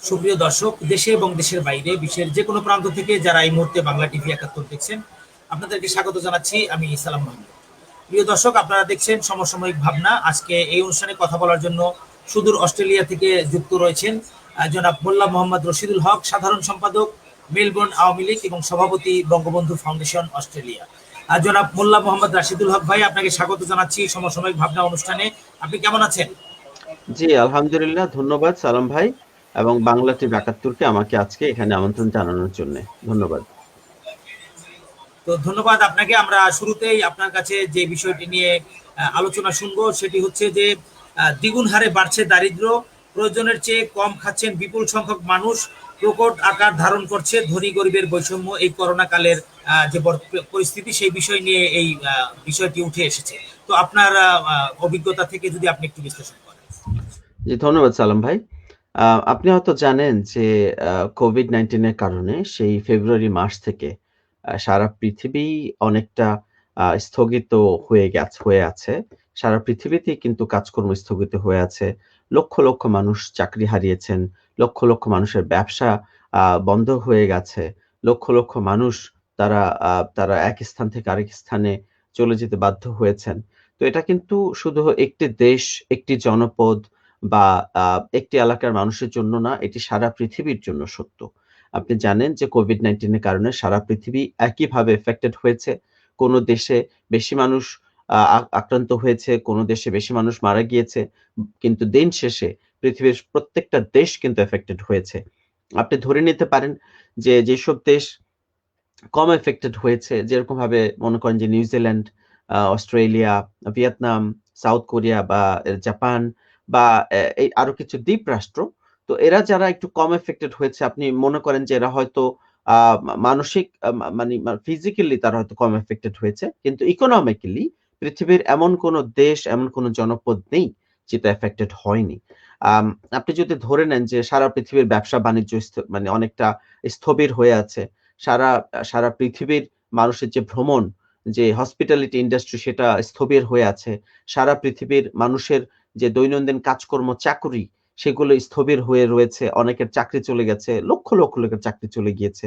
সুপ্রিয় দর্শক, দেশে এবং দেশের বাইরে বিশ্বের যে কোনো প্রান্ত থেকে যারা এই মুহূর্তে বাংলা টিভি ৭১ দেখছেন, আপনাদেরকে স্বাগত জানাচ্ছি। আমি সালাম মাহমুদ। প্রিয় দর্শক, আপনারা দেখছেন সমসাময়িক ভাবনা। আজকে এই অনুষ্ঠানে কথা বলার জন্য সুদূর অস্ট্রেলিয়া থেকে যুক্ত রয়েছেন জনাব মোল্লা মোহাম্মদ রশিদুল হক, সাধারণ সম্পাদক মেলবোর্ন আওয়ামী লীগ এবং সভাপতি বঙ্গবন্ধু ফাউন্ডেশন অস্ট্রেলিয়া। জনাব মোল্লা মোহাম্মদ রাশিদুল হক ভাই, আপনাকে স্বাগত জানাচ্ছি সমসাময়িক ভাবনা অনুষ্ঠানে। আপনি কেমন আছেন? জি, আলহামদুলিল্লাহ। ধন্যবাদ সালাম ভাই এবং বাংলা টিভি ৭১-কে আমাকে আজকে এখানে আমন্ত্রণ জানানোর জন্য ধন্যবাদ। তো ধন্যবাদ আপনাকে। আমরা শুরুতেই আপনার কাছে যে বিষয়টি নিয়ে আলোচনা শুনবো সেটি হচ্ছে যে দ্বিগুণ হারে বাড়ছে দারিদ্র্য, প্রয়োজনের চেয়ে কম খাচ্ছেন বিপুল সংখ্যক মানুষ, প্রকট আকার ধারণ করছে ধনী গরিবের বৈষম্য। এই করোনা কালের যে পরিস্থিতি, সেই বিষয় নিয়ে এই বিষয়টি উঠে এসেছে। তো আপনার অভিজ্ঞতা থেকে যদি আপনি একটু বিশ্লেষণ করেন। জি, ধন্যবাদ সালাম ভাই। আপনি হয়তো জানেন যে কোভিড-১৯ এর কারণে সেই ফেব্রুয়ারি মাস থেকে সারা পৃথিবী অনেকটা স্থগিত হয়ে আছে। সারা পৃথিবীতেই কিন্তু কাজকর্ম স্থগিত হয়ে আছে। লক্ষ, লক্ষ মানুষ চাকরি হারিয়েছেন। লক্ষ, লক্ষ মানুষের ব্যবসা বন্ধ হয়ে গেছে। লক্ষ, লক্ষ মানুষ তারা এক স্থান থেকে আরেক স্থানে চলে যেতে বাধ্য হয়েছেন। তো এটা কিন্তু শুধু একটি দেশ, একটি জনপদ বা একটি এলাকার মানুষের জন্য না, এটি সারা পৃথিবীর জন্য সত্য। আপনি জানেন যে কোভিড-১৯ এর কারণে সারা পৃথিবী একইভাবে এফেক্টেড হয়েছে। কোন দেশে বেশি মানুষ আক্রান্ত হয়েছে, কোন দেশে বেশি মানুষ মারা গিয়েছে। কিন্তু দিন শেষে পৃথিবীর প্রত্যেকটা দেশ কিন্তু এফেক্টেড হয়েছে। আপনি ধরে নিতে পারেন যে যেসব দেশ কম এফেক্টেড হয়েছে, যেরকমভাবে মনে করেন যে New Zealand, Australia, Vietnam, south Korea বা জাপান বা এই আরো কিছু দ্বীপ রাষ্ট্র। তো এরা যারা একটু কম এফেক্টেড হয়েছে, আপনি মনে করেন যে এরা হয়তো আ মানসিক মানে ফিজিক্যালি তারা হয়তো কম এফেক্টেড হয়েছে। কিন্তু ইকোনমিক্যালি পৃথিবীর এমন কোন দেশ, এমন কোন জনপদ নেই যেটা এফেক্টেড হয়নি। আম আপনি যদি ধরে নেন যে সারা পৃথিবীর ব্যবসা-বাণিজ্য মানে অনেকটা স্থবির হয়ে আছে। সারা সারা পৃথিবীর মানুষের যে ভ্রমণ, যে হসপিটালিটি ইন্ডাস্ট্রি সেটা স্থবির হয়ে আছে। সারা পৃথিবীর মানুষের যে দৈনন্দিন কাজকর্ম, চাকুরি সেগুলো স্থবির হয়ে রয়েছে। অনেকের চাকরি চলে গেছে। লক্ষ, লক্ষ লোকের চাকরি চলে গিয়েছে।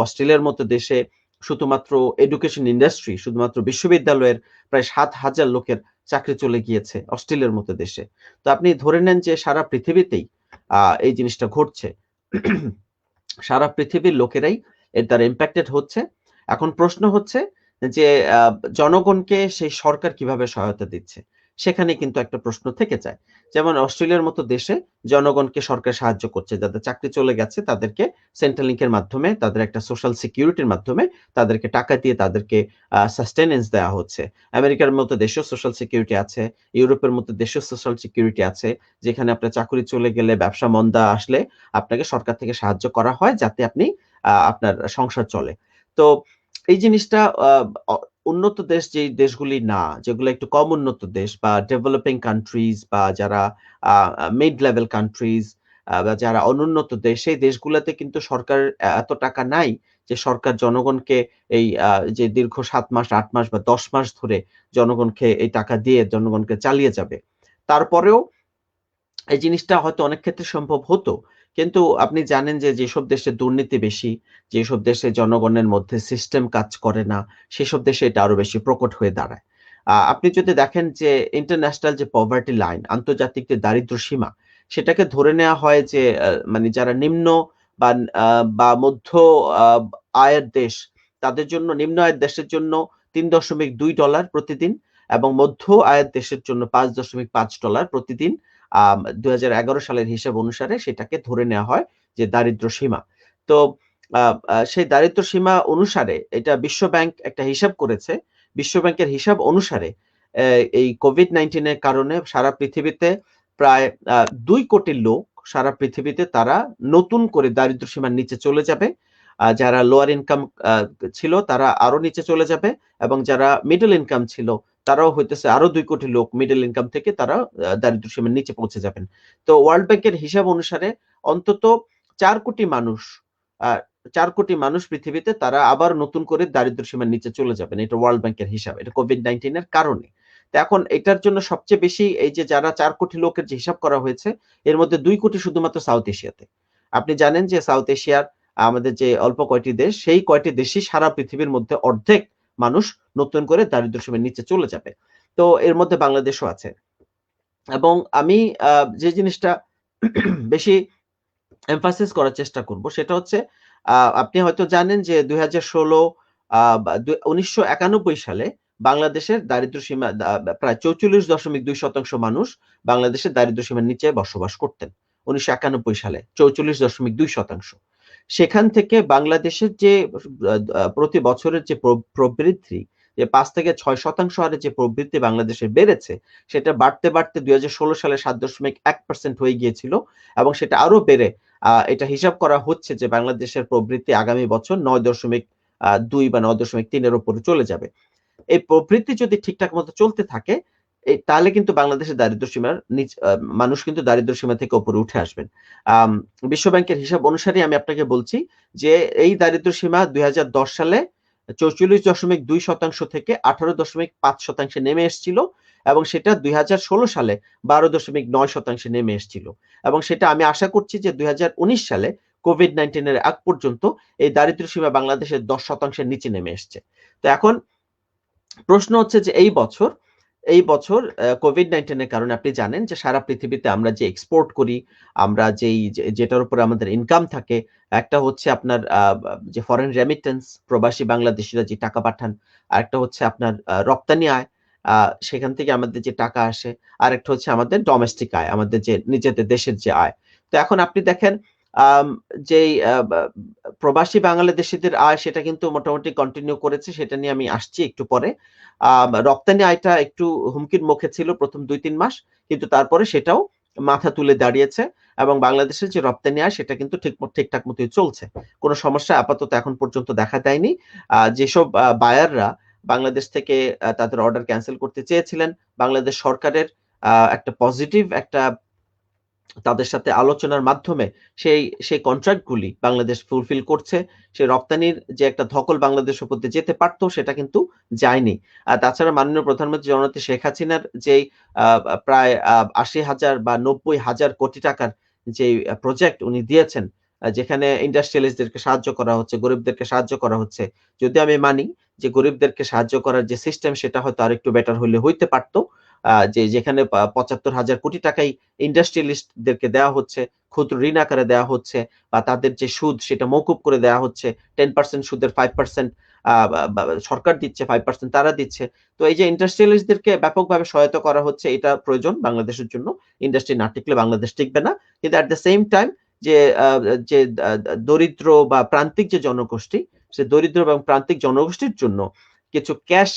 অস্ট্রেলিয়ার মতো দেশে শুধুমাত্র এডুকেশন ইন্ডাস্ট্রি, শুধুমাত্র বিশ্ববিদ্যালয়ের প্রায় ৭,০০০ লোকের চাকরি চলে গিয়েছে অস্ট্রেলিয়ার মতো দেশে। তো আপনি ধরে নেন যে সারা পৃথিবীতেই এই জিনিসটা ঘটছে। সারা পৃথিবীর লোকেরাই এর দ্বারা ইম্প্যাক্টেড হচ্ছে। এখন প্রশ্ন হচ্ছে যে জনগণকে সেই সরকার কিভাবে সহায়তা দিচ্ছে? সেখানে কিন্তু একটা প্রশ্ন থেকে যায়। যেমন অস্ট্রেলিয়ার মতো দেশে জনগণকে সরকার সাহায্য করছে। যাদের চাকরি চলে গেছে তাদেরকে সেন্ট্রাল এর মাধ্যমে, তাদের একটা সোশ্যাল সিকিউরিটির মাধ্যমে তাদেরকে টাকা দিয়ে তাদেরকে সাস্টেনেন্স দেয়া হচ্ছে। আমেরিকার মতো দেশেও সোশ্যাল সিকিউরিটি আছে। ইউরোপের মতো দেশেও সোশ্যাল সিকিউরিটি আছে। যেখানে আপনার চাকরি চলে গেলে, ব্যবসা মন্দা আসলে আপনাকে সরকার থেকে সাহায্য করা হয় যাতে আপনি আপনার সংসার চলে। তো এই জিনিসটা আ অ উন্নত দেশ যেই দেশগুলি না, যেগুলো একটু কম উন্নত দেশ বা ডেভেলপিং কান্ট্রিজ বা যারা আ আ মিড লেভেল কান্ট্রিজ বা যারা অনুন্নত দেশ, সেই দেশগুলাতে কিন্তু সরকারের এত টাকা নাই যে সরকার জনগণকে এই যে দীর্ঘ ৭ মাস, ৮ মাস বা ১০ মাস ধরে জনগণকে এই টাকা দিয়ে জনগণকে চালিয়ে যাবে। তারপরেও এই জিনিসটা হয়তো অনেক ক্ষেত্রে সম্ভব হতো। কিন্তু আপনি জানেন যে যেসব দেশে দুর্নীতি বেশি, যেসব দেশে জনগণের মধ্যে সিস্টেম কাজ করে না, সেসব দেশে এটা আরো বেশি প্রকট হয়ে দাঁড়ায়। আপনি যদি দেখেন যে ইন্টারন্যাশনাল যে পভার্টি লাইন, আন্তর্জাতিক যে দারিদ্র্য সীমা, সেটাকে ধরে নেয়া হয় যে মানে যারা নিম্ন বা মধ্য আ আয়ের দেশ, তাদের জন্য নিম্ন আয়ের দেশের জন্য $৩.২ প্রতিদিন এবং মধ্য আয়ের দেশের জন্য $৫.৫ প্রতিদিন ২০১১ সালের হিসাব অনুসারে সেটাকে ধরে নেওয়া হয় যে দারিদ্র্য সীমা। তো আ আ সেই দারিদ্র্য সীমা অনুসারে এটা বিশ্বব্যাংক একটা হিসাব করেছে। বিশ্বব্যাংকের হিসাব অনুসারে এ এই COVID-19 এর কারণে সারা পৃথিবীতে প্রায় ২ কোটি লোক সারা পৃথিবীতে তারা নতুন করে দারিদ্র্য সীমার নিচে চলে যাবে। যারা লোয়ার ইনকাম আ ছিল তারা আরো নিচে চলে যাবে এবং যারা মিডল ইনকাম ছিল তারাও হইতেছে আরো ২ কোটি লোক মিডল ইনকাম থেকে তারা দারিদ্র্য সীমার নিচে পৌঁছে যাবেন। তো ওয়ার্ল্ড ব্যাংকের হিসাব অনুসারে অন্তত ৪ কোটি মানুষ আ ৪ কোটি মানুষ পৃথিবীতে তারা আবার নতুন করে দারিদ্র্য সীমার নিচে চলে যাবেন। এটা ওয়ার্ল্ড ব্যাংকের হিসাব। এটা COVID-19 এর কারণে। তো এখন এটার জন্য সবচেয়ে বেশি এই যে যারা 4 কোটি লোকের যে হিসাব করা হয়েছে, এর মধ্যে 2 কোটি শুধুমাত্র সাউথ এশিয়াতে। আপনি জানেন যে সাউথ এশিয়ার আমাদের যে অল্প কয়টি দেশ, সেই কয়টি দেশই সারা পৃথিবীর মধ্যে অর্ধেক মানুষ নতুন করে দারিদ্র সীমার নিচে চলে যাবে। তো এর মধ্যে বাংলাদেশও আছে। এবং আমি যে জিনিসটা বেশি এমফাসিস করার চেষ্টা করব সেটা হচ্ছে, আপনি হয়তো জানেন যে 2016 1991 সালে বাংলাদেশের দারিদ্র সীমা প্রায় 44.2% মানুষ বাংলাদেশের দারিদ্র সীমার নিচে বসবাস করতেন 1991 সালে 44.2%। সেখান থেকে বাংলাদেশের যে প্রতি বছরের যে প্রবৃদ্ধি, যে 5 থেকে 6% হারে যে প্রবৃদ্ধি বাংলাদেশে বেড়েছে, সেটা বাড়তে বাড়তে 2016 সালে 7.1% হয়ে গিয়েছিল এবং সেটা আরো বেড়ে এটা হিসাব করা হচ্ছে যে বাংলাদেশের প্রবৃদ্ধি আগামী বছর 9.2 বা 9.3 এর উপরে চলে যাবে। এই প্রবৃদ্ধি যদি ঠিকঠাক মতো চলতে থাকে, তাহলে কিন্তু বাংলাদেশের দারিদ্র সীমার মানুষ কিন্তু দারিদ্র সীমা থেকে উপরে উঠে আসবেন। বিশ্ব ব্যাংকের হিসাব অনুসারে আমি আপনাকে বলছি যে এই দারিদ্র সীমা 2010 সালে 44.2% থেকে 18.5% নেমে এসেছিল এবং সেটা 2016 সালে 12.9% নেমে এসেছিল এবং সেটা আমি আশা করছি যে 2019 সালে কোভিড-19 এর আগ পর্যন্ত এই দারিদ্র সীমা বাংলাদেশের 10%-এর নিচে নেমে এসছে। তো এখন প্রশ্ন হচ্ছে যে এই বছর কোভিড-19 এর কারণে আপনি জানেন যে সারা পৃথিবীতে আমরা যে এক্সপোর্ট করি, আমরা যেটার উপরে আমাদের ইনকাম থাকে, একটা হচ্ছে আপনার যে ফরেন রেমিটেন্স, প্রবাসী বাংলাদেশিরা যে টাকা পাঠান, আরেকটা হচ্ছে আপনার রপ্তানি আয়, সেখান থেকে আমাদের যে টাকা আসে, আরেকটা হচ্ছে আমাদের ডোমেস্টিক আয়, আমাদের যে নিজেদের দেশের যে আয়। তো এখন আপনি দেখেন যেই প্রবাসী বাংলাদেশিদের আয় সেটা কিন্তু মোটামুটি কন্টিনিউ করেছে, সেটা নিয়ে আমি আসছি একটু পরে। রপ্তানি আয়টা একটু হুমকির মুখে ছিল প্রথম 2-3 মাস, কিন্তু তারপরে সেটাও মাথা তুলে দাঁড়িয়েছে এবং বাংলাদেশের যে রপ্তানি আয় সেটা কিন্তু ঠিকঠাক মতোই চলছে। কোনো সমস্যা আপাতত এখন পর্যন্ত দেখা দেয়নি। যেসব বায়াররা বাংলাদেশ থেকে তাদের অর্ডার ক্যান্সেল করতে চেয়েছিলেন, বাংলাদেশ সরকারের একটা পজিটিভ একটা তাদের সাথে আলোচনার মাধ্যমে সেই কন্ট্রাক্টগুলি বাংলাদেশ ফুলফিল করছে। সেই রপ্তানির যে একটা ধকল বাংলাদেশ উপর দিয়ে যেতে পারত সেটা কিন্তু যায়নি। তাছাড়া মাননীয় প্রধানমন্ত্রী জননেত্রী শেখ হাসিনার যেই প্রায় 80,000 বা 90,000 কোটি টাকার যে প্রজেক্ট উনি দিয়েছেন, যেখানে ইন্ডাস্ট্রিয়ালিস্টদেরকে সাহায্য করা হচ্ছে, গরিবদেরকে সাহায্য করা হচ্ছে। যদি আমি মানি যে গরিবদেরকে সাহায্য করার যে সিস্টেম সেটা হয়তো আরেকটু বেটার হলে হইতে পারত। যেখানে 75,000 কোটি টাকাই ইন্ডাস্ট্রিয়ালিস্টদেরকে দেওয়া হচ্ছে, ক্ষুদ্র ঋণ আকারে দেওয়া হচ্ছে বা তাদের যে সুদ সেটা মওকুফ করে দেওয়া হচ্ছে। 10% সুদের 5% সরকার দিচ্ছে, 5% তারা দিচ্ছে। তো এই যে ইন্ডাস্ট্রিয়ালিস্টদেরকে ব্যাপকভাবে সহায়তা করা হচ্ছে, এটা প্রয়োজন বাংলাদেশের জন্য। ইন্ডাস্ট্রি না টিকলে বাংলাদেশ টিকবে না। কিন্তু এট দ্য সেম টাইম যে যে দরিদ্র বা প্রান্তিক যে জনগোষ্ঠী, সে দরিদ্র এবং প্রান্তিক জনগোষ্ঠীর জন্য কিছু ক্যাশ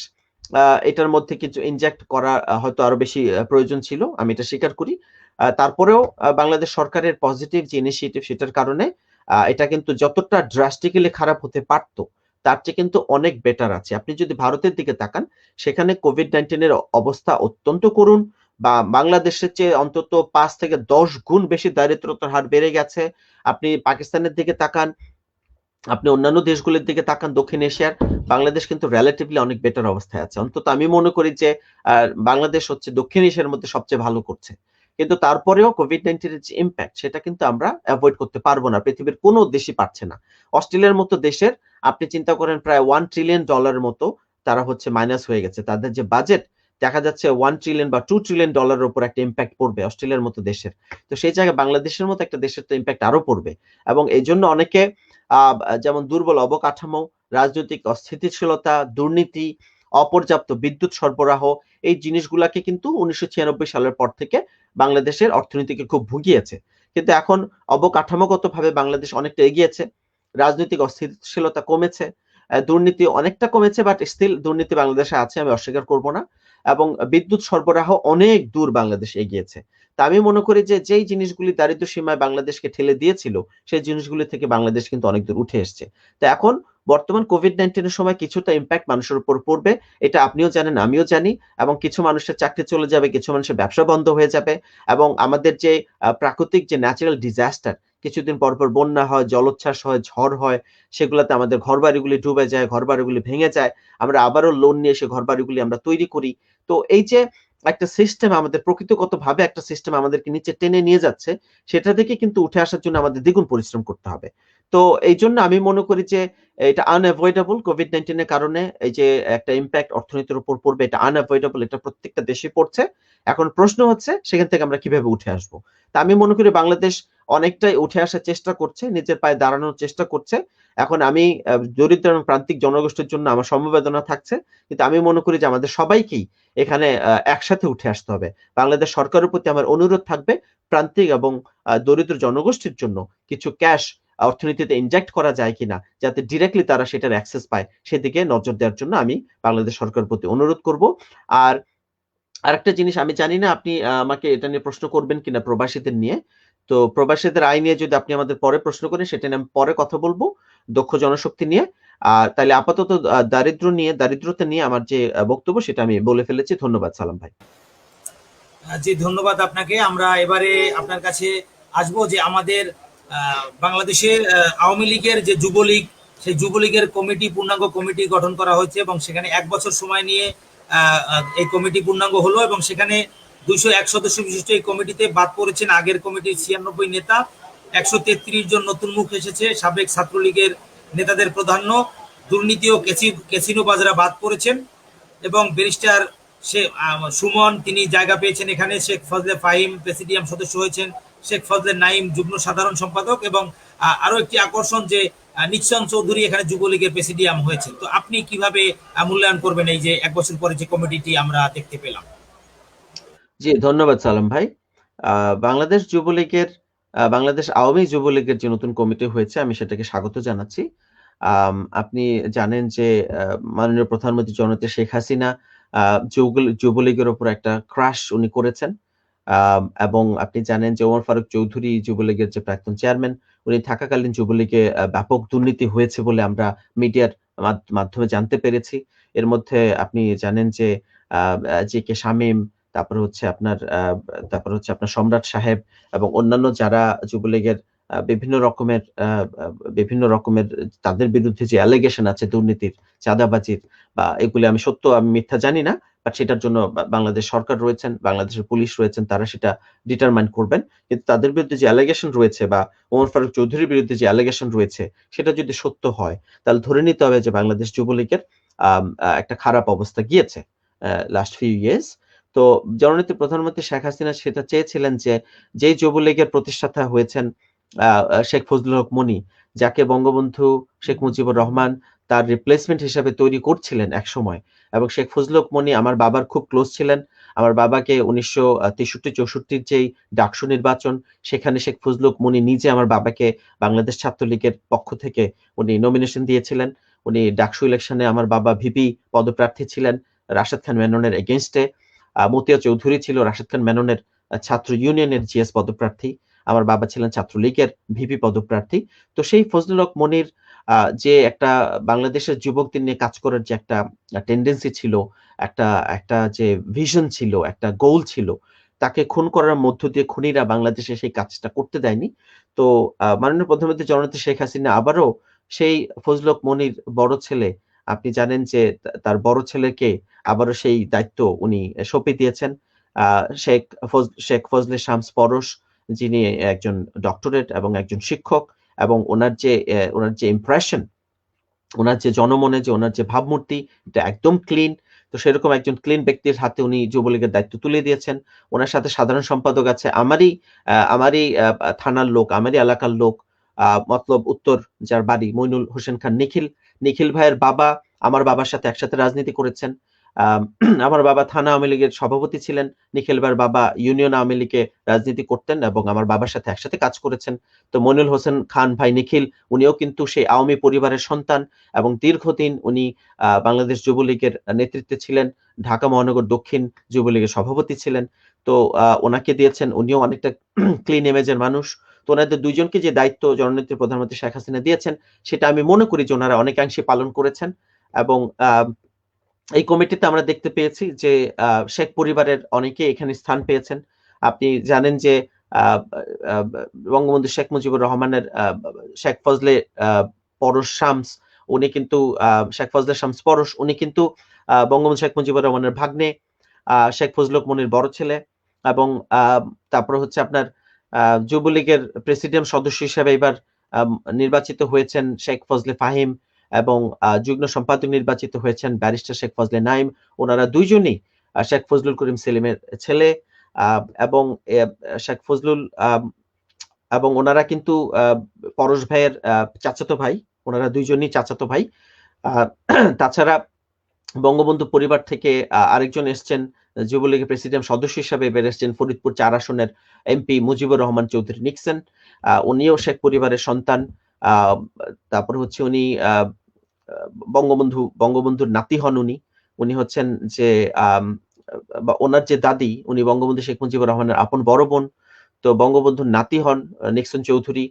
এটার মধ্যে কিছু ইনজেক্ট করা হয়তো আরো বেশি প্রয়োজন ছিল, আমি এটা স্বীকার করি। তারপরেও বাংলাদেশ সরকারের পজিটিভ যে ইনিশিয়েটিভ সেটার কারণে এটা কিন্তু যতটা ড্রাস্টিক্যালি খারাপ হতে পারতো তার চেয়ে কিন্তু অনেক বেটার আছে। আপনি যদি ভারতের দিকে তাকান, সেখানে কোভিড-19 এর অবস্থা অত্যন্ত করুণ, বা বাংলাদেশের চেয়ে অন্তত 5 থেকে 10 গুণ বেশি দারিদ্রতার হার বেড়ে গেছে। আপনি পাকিস্তানের দিকে তাকান, আপনি অন্যান্য দেশগুলোর দিকে তাকান দক্ষিণ এশিয়ার, বাংলাদেশ কিন্তু রিলেটিভলি অনেক বেটার অবস্থায় আছে। অন্তত আমি মনে করি যে বাংলাদেশ হচ্ছে দক্ষিণ এশিয়ার মধ্যে সবচেয়ে ভালো করছে। কিন্তু তারপরেও কোভিড-19 এর যে ইম্প্যাক্ট সেটা কিন্তু আমরা অ্যাভয়েড করতে পারবো না, পৃথিবীর কোনো দেশই পারছে না। অস্ট্রেলিয়ার মতো দেশের আপনি চিন্তা করেন প্রায় $1 ট্রিলিয়ন মতো তারা হচ্ছে মাইনাস হয়ে গেছে। তাদের যে বাজেট দেখা যাচ্ছে $1 ট্রিলিয়ন বা $2 ট্রিলিয়ন উপর একটা ইম্প্যাক্ট পড়বে অস্ট্রেলিয়ার মতো দেশের। তো সেই জায়গায় বাংলাদেশের মতো একটা দেশের তো ইম্প্যাক্ট আরো পড়বে এবং এই জন্য অনেকে যেমন দুর্বল অবকাঠামো, রাজনৈতিক অস্থিতিশীলতা, দুর্নীতি, অপর্যাপ্ত বিদ্যুৎ সরবরাহ, এই জিনিসগুলাকে কিন্তু 1996 সালের পর থেকে বাংলাদেশের অর্থনীতিকে খুব ভুগিয়েছে। কিন্তু এখন অবকাঠামোগতভাবে বাংলাদেশ অনেকটা এগিয়েছে, রাজনৈতিক অস্থিতিশীলতা কমেছে, দুর্নীতি অনেকটা কমেছে, বাট স্টিল দুর্নীতি বাংলাদেশে আছে, আমি অস্বীকার করব না, এবং বিদ্যুৎ সরবরাহ অনেক দূর বাংলাদেশ এগিয়েছে। তা আমি মনে করি যে যেই জিনিসগুলি দারিদ্র সীমায় বাংলাদেশকে ঠেলে দিয়েছিল সেই জিনিসগুলি থেকে বাংলাদেশ কিন্তু অনেক দূর উঠে এসছে। তো এখন বর্তমান কোভিড-19 এর সময় কিছুটা ইম্প্যাক্ট মানুষের উপর পড়বে, এটা আপনিও জানেন, আমিও জানি, এবং কিছু মানুষের চাকরি চলে যাবে, কিছু মানুষের ব্যবসা বন্ধ হয়ে যাবে, এবং আমাদের যে প্রাকৃতিক যে ন্যাচারাল ডিজাস্টার, কিছুদিন পর পর বন্যা হয়, জলোচ্ছ্বাস হয়, ঝড় হয়, সেগুলাতে আমাদের ঘরবাড়িগুলি ডুবে যায়, ঘরবাড়িগুলি ভেঙে যায়। আমরা আবারও লোন নিয়ে সে ঘরবাড়িগুলি আমরা তৈরি করি। তো এই যে একটা সিস্টেম, আমাদের প্রকৃতিগতভাবে একটা সিস্টেম আমাদেরকে নিচে টেনে নিয়ে যাচ্ছে, সেটা থেকে কিন্তু উঠে আসার জন্য আমাদের দ্বিগুণ পরিশ্রম করতে হবে। তো এই জন্য আমি মনে করি যে এটা আনএভয়েডেবল। কোভিড-19 এর কারণে এই যে একটা ইমপ্যাক্ট অর্থনীতির উপর পড়বে, এটা আনএভয়েডেবল, এটা প্রত্যেকটা দেশেই পড়ছে। এখন প্রশ্ন হচ্ছে সেখান থেকে আমরা কিভাবে উঠে আসবো। তা আমি মনে করি বাংলাদেশ অনেকটাই উঠে আসার চেষ্টা করছে, নিজের পায়ে দাঁড়ানোর চেষ্টা করছে। এখন আমি দরিদ্র এবং প্রান্তিক জনগোষ্ঠীর জন্য আমার সমবেদনা থাকছে, কিন্তু আমি মনে করি যে আমাদের সবাইকেই এখানে একসাথে উঠে আসতে হবে। বাংলাদেশ সরকারের প্রতি আমার অনুরোধ থাকবে প্রান্তিক এবং দরিদ্র জনগোষ্ঠীর জন্য কিছু ক্যাশ অর্থনীতিতে ইনজেক্ট করা যায় কিনা, যাতে ডিরেক্টলি তারা সেটার অ্যাক্সেস পায়, সেদিকে নজর দেওয়ার জন্য আমি বাংলাদেশ সরকারের প্রতি অনুরোধ করব। আর আরেকটা জিনিস, আমি জানি না আপনি আমাকে এটা নিয়ে প্রশ্ন করবেন কিনা প্রবাসীদের নিয়ে। তো প্রবাসীদের আয় নিয়ে যদি আপনি আমাদের পরে প্রশ্ন করেন, সেটা নিয়ে আমি পরে কথা বলবো, দক্ষ জনশক্তি নিয়ে। আর তাইলে আপাতত দারিদ্রতা নিয়ে আমার যে বক্তব্য সেটা আমি বলে ফেলেছি। ধন্যবাদ সালাম ভাই। জি, ধন্যবাদ আপনাকে। আমরা এবারে আপনার কাছে আসবো যে আমাদের বাংলাদেশের আওয়ামী লীগের যে যুবলীগ, সেই যুবলীগের কমিটি, পূর্ণাঙ্গ কমিটি গঠন করা হয়েছে এবং সেখানে 1 বছর সময় নিয়ে এই কমিটি পূর্ণাঙ্গ হলো এবং সেখানে 201 সদস্য বিশিষ্ট এই কমিটিতে বাদ পড়েছেন আগের কমিটির 96 নেতা, 133 জন নতুন মুখ এসেছে, সাবেক ছাত্রলীগের নেতাদের প্রাধান্য, দুর্নীতি ও ক্যাসিনোবাজরা বাদ পড়েছেন এবং ব্যারিস্টার সে সুমন তিনি জায়গা পেয়েছেন এখানে, শেখ ফজলে ফাহিম প্রেসিডিয়াম সদস্য হয়েছেন, শেখ ফজলে নাইম যুগ্ম সাধারণ সম্পাদক এবং আরো একটি আকর্ষণ যে নিঃসন চৌধুরী এখানে যুবলীগের প্রেসিডিয়াম হয়েছে। তো আপনি কিভাবে মূল্যায়ন করবেন এই যে 1 বছর পরে যে কমিটিটি আমরা দেখতে পেলাম? জি, ধন্যবাদ সালাম ভাই। বাংলাদেশ যুবলীগের বাংলাদেশ আওয়ামী যুবলীগের যে নতুন কমিটি হয়েছে, আমি সেটাকে স্বাগত জানাচ্ছি। আপনি জানেন যে মাননীয় প্রধানমন্ত্রী জননেত্রী শেখ হাসিনা আ যুবলীগের উপর একটা ক্রাশ উনি করেছেন। এবং আপনি জানেন যে ওমর ফারুক চৌধুরী যুবলীগের যে প্রাক্তন চেয়ারম্যান, উনি থাকাকালীন যুবলীগে ব্যাপক দুর্নীতি হয়েছে বলে আমরা মিডিয়ার মাধ্যমে জানতে পেরেছি। এর মধ্যে আপনি জানেন যে আ আ জি কে শামীম, তারপরে হচ্ছে আপনার সম্রাট সাহেব এবং অন্যান্য যারা যুবলীগের আ বিভিন্ন রকমের আ আ বিভিন্ন রকমের তাদের বিরুদ্ধে যে অ্যালিগেশন আছে দুর্নীতির, চাঁদাবাজির, বা এগুলি আমি সত্য আমি মিথ্যা জানি না। বাট সেটার জন্য বাংলাদেশ সরকার রয়েছেন, বাংলাদেশের পুলিশ রয়েছেন, তারা সেটা ডিটারমাইন করবেন। কিন্তু তাদের বিরুদ্ধে যে অ্যালিগেশন রয়েছে বা ওমর ফারুক চৌধুরীর বিরুদ্ধে যে অ্যালিগেশন রয়েছে, সেটা যদি সত্য হয়, তাহলে ধরে নিতে হবে যে বাংলাদেশ যুবলীগের আম আ একটা খারাপ অবস্থা গিয়েছে লাস্ট ফিউ ইয়ার্স। তো জননেত্রী প্রধানমন্ত্রী শেখ হাসিনা সেটা চেয়েছিলেন যে, যেই যুবলীগের প্রতিষ্ঠাতা হয়েছেন আ আ শেখ ফজলুল হক মনি, যাকে বঙ্গবন্ধু শেখ মুজিবুর রহমান তার রিপ্লেসমেন্ট হিসেবে তৈরি করছিলেন একসময়, এবং শেখ ফজলুল হক মনি আমার বাবার খুব ক্লোজ ছিলেন। আমার বাবাকে ১৯৬৩-৬৪ যেই ডাকসু নির্বাচন, সেখানে শেখ ফজলুল হক মনি নিজে আমার বাবাকে বাংলাদেশ ছাত্রলীগের পক্ষ থেকে উনি নমিনেশন দিয়েছিলেন। উনি ডাকসু ইলেকশনে আমার বাবা ভিপি পদপ্রার্থী ছিলেন রাশেদ খান মেননের এগেইনস্ট এ। মতিয়া চৌধুরী ছিল রাশেদ খান মেননের ছাত্র ইউনিয়নের জিএস পদপ্রার্থী। আমার বাবা ছিলেন ছাত্রলীগের ভিপি পদপ্রার্থী। তো সেই ফজলুল হক মনির যে একটা বাংলাদেশের যুবকদের নিয়ে কাজ করার যে একটা টেনডেন্সি ছিল, একটা একটা যে ভিশন ছিল, একটা গোল ছিল, তাকে খুন করার মধ্য দিয়ে খুনিরা বাংলাদেশে সেই কাজটা করতে দেয়নি। তো মাননীয় প্রধানমন্ত্রী জননেত্রী শেখ হাসিনা আবারও সেই ফজলুল হক মনির বড় ছেলে, আপনি জানেন যে তার বড় ছেলেকে আবারও সেই দায়িত্ব উনি সঁপে দিয়েছেন। আ শেখ ফজলে শামস পরশ, যিনি একজন ডক্টরেট এবং একজন শিক্ষক, এবং উনার যে ইমপ্রেশন, উনার যে জনমনে যে উনার যে ভাবমূর্তি, এটা একদম ক্লিন। তো সেরকম একজন ক্লিন ব্যক্তির হাতে উনি যুবলীগের দায়িত্ব তুলে দিয়েছেন। উনার সাথে সাধারণ সম্পাদক আছে আমারই থানার লোক, আমারই এলাকার লোক, মতলব উত্তর, যার বাড়ি মইনুল হোসেন খান নিখিল। নিখিল ভাইয়ের বাবা আমার বাবার সাথে একসাথে রাজনীতি করেছেন। আম আমার বাবা থানা আওয়ামী লীগের সভাপতি ছিলেন। নিখিল ভাইয়ের বাবা ইউনিয়ন আওয়ামী লীগে রাজনীতি করতেন এবং আমার বাবার সাথে একসাথে কাজ করেছেন। তো মইনুল হোসেন খান ভাই নিখিল, উনিও কিন্তু সেই আওয়ামী পরিবারের সন্তান এবং দীর্ঘদিন উনি বাংলাদেশ যুবলীগের নেতৃত্বে ছিলেন। ঢাকা মহানগর দক্ষিণ যুবলীগের সভাপতি ছিলেন। তো উনাকে দিয়েছেন, উনিও অনেকটা ক্লিন ইমেজের মানুষ। তো উনাদের ২ জনকে যে দায়িত্ব জননেত্রী প্রধানমন্ত্রী শেখ হাসিনা দিয়েছেন, সেটা আমি মনে করি যে উনারা অনেকাংশে পালন করেছেন। এবং এই কমিটিতে আমরা দেখতে পেয়েছি যে শেখ পরিবারের অনেকেই এখানে স্থান পেয়েছেন। আপনি জানেন যে আহ, আহ, বঙ্গবন্ধু শেখ মুজিবুর রহমানের শেখ ফজলে পরশ শামস, উনি কিন্তু শেখ ফজলে শামস পরশ, উনি কিন্তু বঙ্গবন্ধু শেখ মুজিবুর রহমানের ভাগ্নে, শেখ ফজলুল মনির বড় ছেলে। এবং তারপর হচ্ছে আপনার যুবলীগের প্রেসিডিয়াম সদস্য হিসেবে এবার নির্বাচিত হয়েছেন শেখ ফজলে ফাহিম, এবং যুগ্ম সম্পাদক নির্বাচিত হয়েছেন ব্যারিস্টার শেখ ফজলে নাইম। ওনারা দুইজনই শেখ ফজলুল করিম সেলিমের ছেলে, এবং শেখ ফজলুল এবং ওনারা কিন্তু পরশ ভাইয়ের চাচাতো ভাই, ওনারা দুইজনই চাচাতো ভাই। তাছাড়া বঙ্গবন্ধু পরিবার থেকে আরেকজন এসছেন যুবলীগের প্রেসিডিয়াম সদস্য হিসাবে এবার এসছেন ফরিদপুর 4 আসনের এমপি মুজিবুর রহমান চৌধুরী নিক্সন। উনিও শেখ পরিবারের সন্তান। তারপর হচ্ছে উনি বঙ্গবন্ধুর নাতি হন। উনি হচ্ছেন যে ওনার যে দাদি, উনি বঙ্গবন্ধু শেখ মুজিবুর রহমানের আপন বড় বোন। তো বঙ্গবন্ধুর নাতি হন নিক্সন চৌধুরী।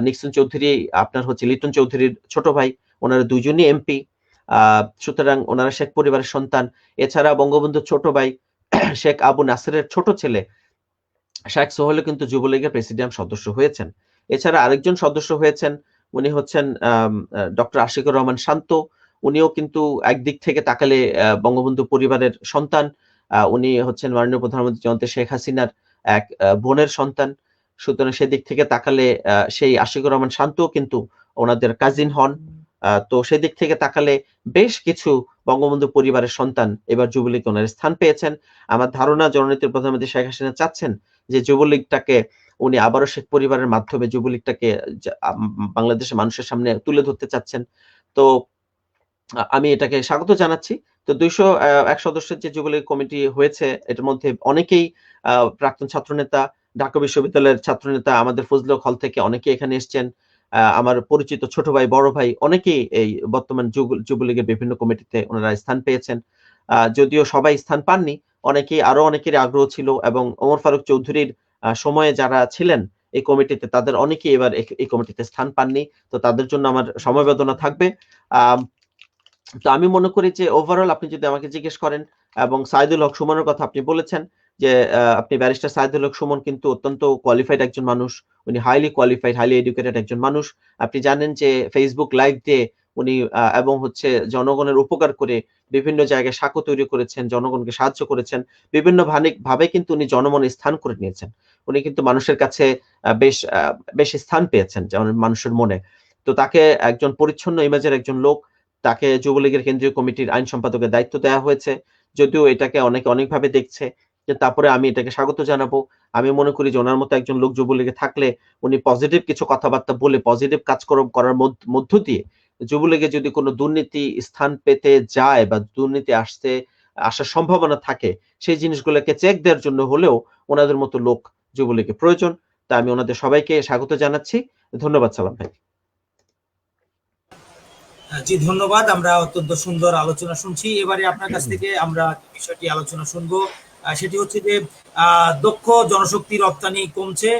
নিক্সন চৌধুরী আপনার হচ্ছে লিটন চৌধুরীর ছোট ভাই। ওনারা দুজনই এমপি। সুতরাং ওনারা শেখ পরিবারের সন্তান। এছাড়া বঙ্গবন্ধুর ছোট ভাই শেখ আবু নাসেরের ছোট ছেলে শেখ সোহেলও কিন্তু যুবলীগের প্রেসিডিয়াম সদস্য হয়েছেন। এছাড়া আরেকজন সদস্য হয়েছেন, উনি হচ্ছেন ডক্টর আশিকুর রহমান শান্ত। উনিও কিন্তু একদিক থেকে তাকালে বঙ্গবন্ধু পরিবারের সন্তান। উনি হচ্ছেন মাননীয় প্রধানমন্ত্রী জনতা শেখ হাসিনার এক বোনের সন্তান। সুতরাং সেদিক থেকে তাকালে সেই আশিকুর রহমান শান্তও কিন্তু ওনাদের কাজিন হন। তো সেদিক থেকে তাকালে বেশ কিছু বঙ্গবন্ধু পরিবারের সন্তান এবার যুবলীগ ওনার স্থান পেয়েছেন। আমার ধারণা জননেত্রী প্রধানমন্ত্রী শেখ হাসিনা চাচ্ছেন যে যুবলীগটাকে উনি আবারও শেখ পরিবারের মাধ্যমে যুবলীগটাকে বাংলাদেশের মানুষের সামনে তুলে ধরতে চাচ্ছেন। তো আমি এটাকে স্বাগত জানাচ্ছি। তো 201 সদস্যের যে যুবলীগ কমিটি হয়েছে, এটার মধ্যে অনেকেই প্রাক্তন ছাত্রনেতা, ঢাকা বিশ্ববিদ্যালয়ের ছাত্রনেতা, আমাদের ফজলুল হল থেকে অনেকেই এখানে এসছেন। আমার পরিচিত ছোট ভাই, বড় ভাই অনেকেই এই বর্তমান যুবলীগের বিভিন্ন কমিটিতে ওনারা স্থান পেয়েছেন। যদিও সবাই স্থান পাননি, আরো অনেকেরই আগ্রহ ছিল, এবং ওমর ফারুক চৌধুরীর সময়ে যারা ছিলেন এই কমিটিতে তাদের অনেকেই এবার এই কমিটিতে স্থান পাননি। তো তাদের জন্য আমার সমবেদনা থাকবে। তো আমি মনে করি যে ওভারঅল আপনি যদি আমাকে জিজ্ঞেস করেন, এবং সাইদুল হক সুমনের কথা আপনি বলেছেন যে আপনি ব্যারিস্টার সাইদুল হক সুমন কিন্তু অত্যন্ত কোয়ালিফাইড একজন মানুষ। উনি হাইলি কোয়ালিফাইড, হাইলি এডুকেটেড একজন মানুষ। আপনি জানেন যে ফেসবুক লাইভ দিয়ে উনি এবং হচ্ছে জনগণের উপকার করে বিভিন্ন জায়গায় সাঁকো তৈরি করেছেন, জনগণকে সাহায্য করেছেন। বিভিন্ন ভাবে কিন্তু উনি জনমনে স্থান করে নিয়েছেন। উনি কিন্তু মানুষের কাছে বেশ স্থান পেয়েছেন যেমন মানুষের মনে। তো তাকে একজন পরিচ্ছন্ন ইমেজের একজন লোক, তাকে যুবলীগের কেন্দ্রীয় কমিটির আইন সম্পাদকের দায়িত্ব দেওয়া হয়েছে। যদিও এটাকে অনেকভাবে দেখছে, যে তারপরে আমি এটাকে স্বাগত জানাবো। আমি মনে করি যে ওনার মতো একজন লোক যুবলীগে থাকলে উনি পজিটিভ কিছু কথাবার্তা বলে পজিটিভ কাজ করার মধ্য দিয়ে যুবলীগে যদি কোনো দুর্নীতি স্থান পেতে যায় বা দুর্নীতি আসার সম্ভাবনা থাকে, সেই জিনিসগুলোকে চেক দেওয়ার জন্য হলেও ওনাদের মতো লোক যুবলীগে প্রয়োজন। তা আমি ওনাদের সবাইকে স্বাগত জানাচ্ছি। ধন্যবাদ সালাম ভাই। জি ধন্যবাদ। আমরা অত্যন্ত সুন্দর আলোচনা শুনছি। এবারে আপনার কাছ থেকে আমরা বিষয়টি আলোচনা শুনবো, সেটি হচ্ছে যে দক্ষ জনশক্তি রপ্তানি কমছে,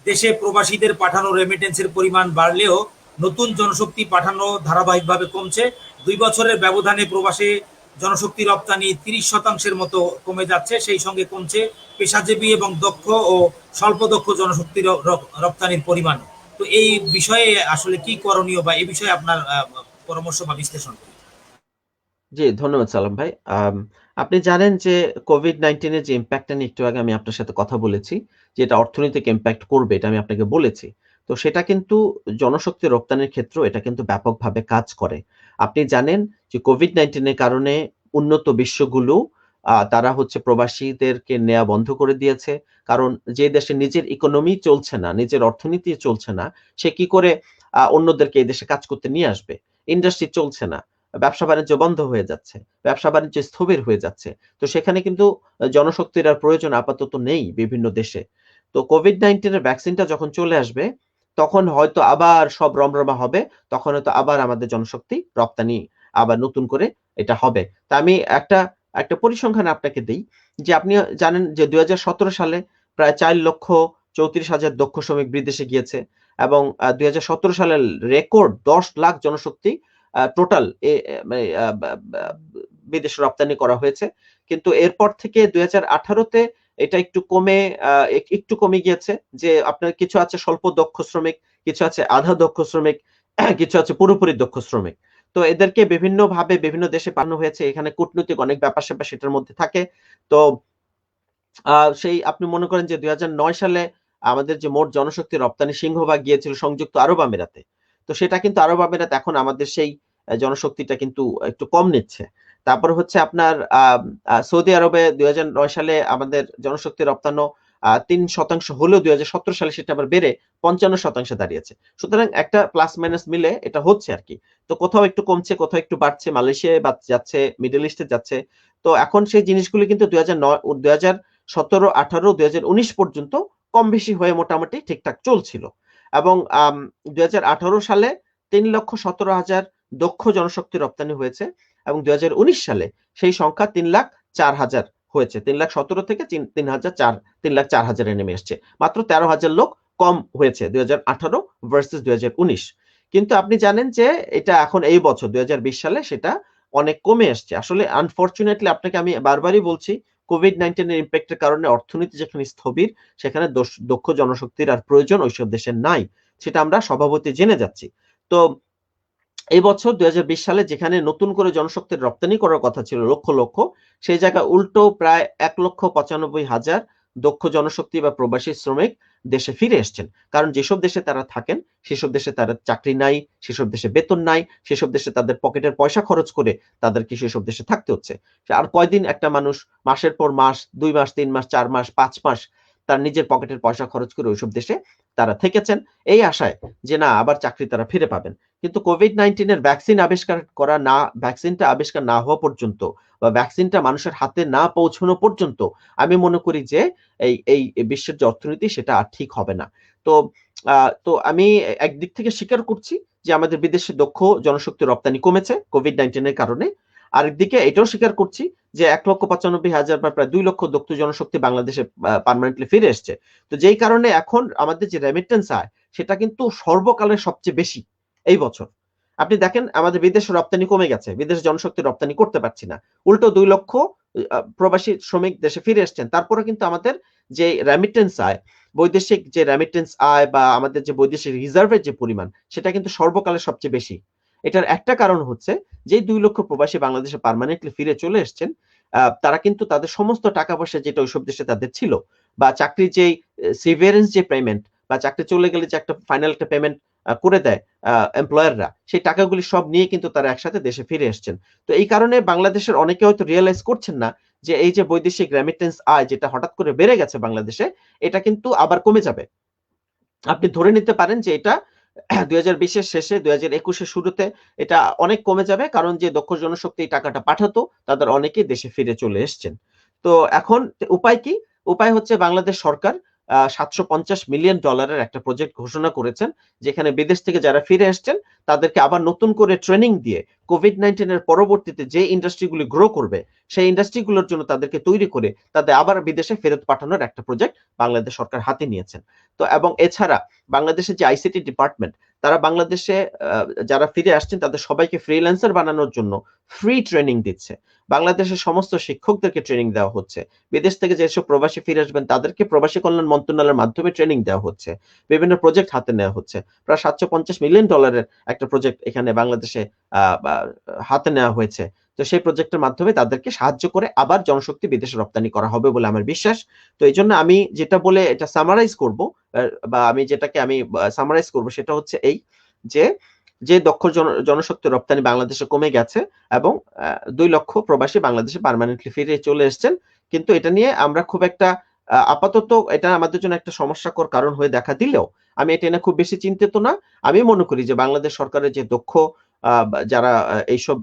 দেশে প্রবাসীদের পাঠানো রেমিটেন্সের পরিমাণ বাড়লেও নতুন জনশক্তি পাঠানো ধারাবাহিকভাবে কমছে। 2 বছরের ব্যবধানে প্রবাসে জনশক্তি রপ্তানি 30% মতো কমে যাচ্ছে। সেই সঙ্গে কমছে পেশাজীবী এবং দক্ষ ও স্বল্প দক্ষ জনশক্তি রপ্তানির পরিমাণ। তো এই বিষয়ে আসলে কি করণীয়, বা এই বিষয়ে আপনার পরামর্শ বা বিশ্লেষণ? জি, ধন্যবাদ সালাম ভাই। আপনি জানেন যে COVID-19 এর যে ইমপ্যাক্টটা নিয়ে একটু আগে আমি আপনার সাথে কথা বলেছি, যে এটা অর্থনৈতিক ইমপ্যাক্ট করবে, এটা আমি আপনাকে বলেছি। তো সেটা কিন্তু জনশক্তি রপ্তানির ক্ষেত্রেও এটা কিন্তু ব্যাপকভাবে কাজ করে। আপনি জানেন যে COVID-19 এর কারণে উন্নত বিশ্বগুলো তারা হচ্ছে প্রবাসীদেরকে নেয়া বন্ধ করে দিয়েছে। কারণ যে দেশে নিজের ইকোনমি চলছে না, নিজের অর্থনীতি চলছে না, সে কি করে অন্যদেরকে এই দেশে কাজ করতে নিয়ে আসবে? ইন্ডাস্ট্রি চলছে না। ব্যবসা-বাণিজ্য বন্ধ হয়ে যাচ্ছে। ব্যবসা-বাণিজ্য স্থবির হয়ে যাচ্ছে। তো সেখানে কিন্তু জনশক্তির আর প্রয়োজন আপাতত নেই বিভিন্ন দেশে। তো COVID-19 এর ভ্যাকসিনটা যখন চলে আসবে, তখন হয়তো আবার সব রমরমা হবে। তখন হয়তো আবার আমাদের জনশক্তি রপ্তানি আবার নতুন করে এটা হবে। তা আমি একটা পরিসংখ্যান আপনাকে দেই, যে আপনি জানেন যে 2017 সালে প্রায় 4,34,000 দক্ষ শ্রমিক বিদেশে গিয়েছে, এবং 2017 সালের রেকর্ড 10 লাখ জনশক্তি টোটাল বিদেশে রপ্তানি করা হয়েছে। কিন্তু এরপর থেকে 2018 তে এটা একটু কমে একটু কমে গিয়েছে, যে আপনার কিছু আছে স্বল্প দক্ষ শ্রমিক, কিছু আছে আধা দক্ষ শ্রমিক, কিছু আছে পুরোপুরি দক্ষ শ্রমিক। তো এদেরকে বিভিন্ন ভাবে বিভিন্ন দেশে পাঠানো হয়েছে। এখানে কূটনৈতিক অনেক ব্যাপার স্যাপার সেটার মধ্যে থাকে। তো সেই আপনি মনে করেন যে 2009 সালে আমাদের যে মোট জনশক্তি রপ্তানি সিংহভাগ গিয়েছিল সংযুক্ত আরব আমিরাতে। তো সেটা কিন্তু আরব আমিরাত এখন আমাদের সেই জনশক্তিটা কিন্তু একটু কম নিচ্ছে। তারপর হচ্ছে আপনার সৌদি আরবে 2009 সালে আমাদের জনশক্তি রপ্তানো 3% হলেও 2017 সালে সেটা আবার বেড়ে 55% দাঁড়িয়েছে। সুতরাং একটা প্লাস মাইনাস মিলে এটা হচ্ছে আর কি। তো কোথাও একটু কমছে, কোথাও একটু বাড়ছে, মালয়েশিয়ায় যাচ্ছে, মিডল ইস্টে যাচ্ছে। তো এখন সেই জিনিসগুলো কিন্তু 2017, 18, 2019 পর্যন্ত কম বেশি হয়ে মোটামুটি ঠিকঠাক চলছিল। এবং 2018 সালে 3,17,000 দক্ষ জনশক্তি রপ্তানি হয়েছে, এবং 2019 সালে সেই সংখ্যা 3,04,000 হয়েছে। 3,17,000 থেকে 3,04,000 নেমে এসছে। মাত্র 13,000 লোক কম হয়েছে 2018 ভার্সেস 2019। কিন্তু আপনি জানেন যে এটা এখন এই বছর 2020 সালে সেটা অনেক কমে আসছে। আসলে আনফরচুনেটলি আপনাকে আমি বারবারই বলছি, কোভিড-19 এর ইম্প্যাক্টের কারণে অর্থনীতি যেখানে স্থবির, সেখানে দক্ষ জনশক্তির আর প্রয়োজন ওইসব দেশে নাই। সেটা আমরা স্বভাবতই জেনে যাচ্ছি। তো এই বছর 2020 সালে যেখানে নতুন করে জনশক্তির রপ্তানি করার কথা ছিল লক্ষ লক্ষ, সেই জায়গায় উল্টো প্রায় 1,95,000 দক্ষ জনশক্তি বা প্রবাসী শ্রমিক দেশে ফিরে এসছেন। কারণ যেসব দেশে তারা থাকেন সেসব দেশে তাদের চাকরি নাই, সেসব দেশে বেতন নাই, সেসব দেশে তাদের পকেটের পয়সা খরচ করে তাদেরকে সেসব দেশে থাকতে হচ্ছে। আর কয়দিন একটা মানুষ মাসের পর মাস, 2 মাস, 3 মাস, 4 মাস, 5 মাস তার নিজের পকেটের পয়সা খরচ করে ওইসব দেশে তারা থেকেছেন এই আশায় যে না আবার চাকরি তারা ফিরে পাবেন। কিন্তু কোভিড-19 এর ভ্যাকসিনটা আবিষ্কার না হওয়া পর্যন্ত বা ভ্যাকসিনটা মানুষের হাতে না পৌঁছানো পর্যন্ত আমি মনে করি যে এই বিশ্বের যে অর্থনীতি সেটা আর ঠিক হবে না। তো তো আমি একদিক থেকে স্বীকার করছি যে আমাদের বিদেশে দক্ষ জনশক্তি রপ্তানি কমেছে কোভিড-19 এর কারণে। আরেকদিকে এটাও স্বীকার করছি যে 1,95,000 বা প্রায় 2 লক্ষ দক্ষ জনশক্তি বাংলাদেশে পার্মানেন্টলি ফিরে এসছে। তো যেই কারণে এখন আমাদের যে রেমিটেন্স আয় সেটা কিন্তু সর্বকালের সবচেয়ে বেশি এই বছর। আপনি দেখেন আমাদের বিদেশে রপ্তানি কমে গেছে, বিদেশে জনশক্তি রপ্তানি করতে পারছি না। উল্টো 2 লক্ষ প্রবাসী শ্রমিক দেশে ফিরে এসছেন। তারপরে কিন্তু আমাদের যে রেমিটেন্স আয়, বৈদেশিক যে রেমিটেন্স আয় বা আমাদের যে বৈদেশিক রিজার্ভের যে পরিমাণ সেটা কিন্তু সর্বকালের সবচেয়ে বেশি। এটার একটা কারণ হচ্ছে যে 2 লক্ষ প্রবাসী বাংলাদেশে পার্মানেন্টলি ফিরে চলে এসছেন, তারা কিন্তু তাদের সমস্ত টাকা পয়সা যেটা ওইসব দেশে তাদের ছিল বা চাকরির যেই সিভিয়ারেন্স যে পেমেন্ট বা চাকরি চলে গেলে যে একটা ফাইনাল একটা পেমেন্ট করে দেয় এমপ্লয়াররা, সেই টাকাগুলি সব নিয়ে কিন্তু তারা একসাথে দেশে ফিরে এসছেন। তো এই কারণে বাংলাদেশের অনেকে হয়তো রিয়েলাইজ করছেন না যে এই যে বৈদেশিক রেমিটেন্স আয় যেটা হঠাৎ করে বেড়ে গেছে বাংলাদেশে, এটা কিন্তু আবার কমে যাবে। আপনি ধরে নিতে পারেন যে এটা 2020 এর শেষে 2021 এর শুরুতে এটা অনেক কমে যাবে, কারণ যে দক্ষ জনশক্তি এই টাকাটা পাঠাতো তাদের অনেকেই দেশে ফিরে চলে এসছেন। তো এখন উপায় কি? উপায় হচ্ছে বাংলাদেশ সরকার $750 মিলিয়ন একটা প্রজেক্ট ঘোষণা করেছেন, যেখানে বিদেশ থেকে যারা ফিরে এসছেন তাদেরকে আবার নতুন করে ট্রেনিং দিয়ে কোভিড-19 এর পরবর্তীতে যে ইন্ডাস্ট্রিগুলি গ্রো করবে সেই ইন্ডাস্ট্রিগুলোর জন্য তাদেরকে তৈরি করে তাদের আবার বিদেশে ফেরত পাঠানোর একটা প্রজেক্ট বাংলাদেশ সরকার হাতে নিয়েছেন। তো এবং এছাড়া বাংলাদেশের যে আইসিটি ডিপার্টমেন্ট, তারা বাংলাদেশে যারা ফিরে আসছেন তাদের সবাইকে ফ্রিল্যান্সার বানানোর জন্য ফ্রি ট্রেনিং দিচ্ছে। বাংলাদেশের সমস্ত শিক্ষকদেরকে ট্রেনিং দেওয়া হচ্ছে। বিদেশ থেকে যেসব প্রবাসী ফিরে আসবেন তাদেরকে প্রবাসী কল্যাণ মন্ত্রণালয়ের মাধ্যমে ট্রেনিং দেওয়া হচ্ছে। বিভিন্ন প্রজেক্ট হাতে নেওয়া হচ্ছে। প্রায় $750 মিলিয়ন একটা প্রজেক্ট এখানে বাংলাদেশে হাতে নেওয়া হয়েছে। তো সেই প্রজেক্টের মাধ্যমে তাদেরকে সাহায্য করে আবার জনশক্তি বিদেশে রপ্তানি করা হবে বলে আমার বিশ্বাস। তো এইজন্য আমি যেটা বলে এটা সামারাইজ করব, বা আমি যেটাকে আমি সামারাইজ করব সেটা হচ্ছে এই যে দক্ষ জনশক্তি রপ্তানি বাংলাদেশে কমে গেছে এবং 2 লক্ষ প্রবাসী বাংলাদেশে পার্মানেন্টলি ফিরে চলে এসছেন। কিন্তু এটা নিয়ে আমরা খুব একটা আপাতত এটা আমাদের জন্য একটা সমস্যাকর কারণ হয়ে দেখা দিলেও আমি এটা নিয়ে খুব বেশি চিন্তিত না। আমি মনে করি যে বাংলাদেশ সরকারের যে দক্ষ যারা এইসব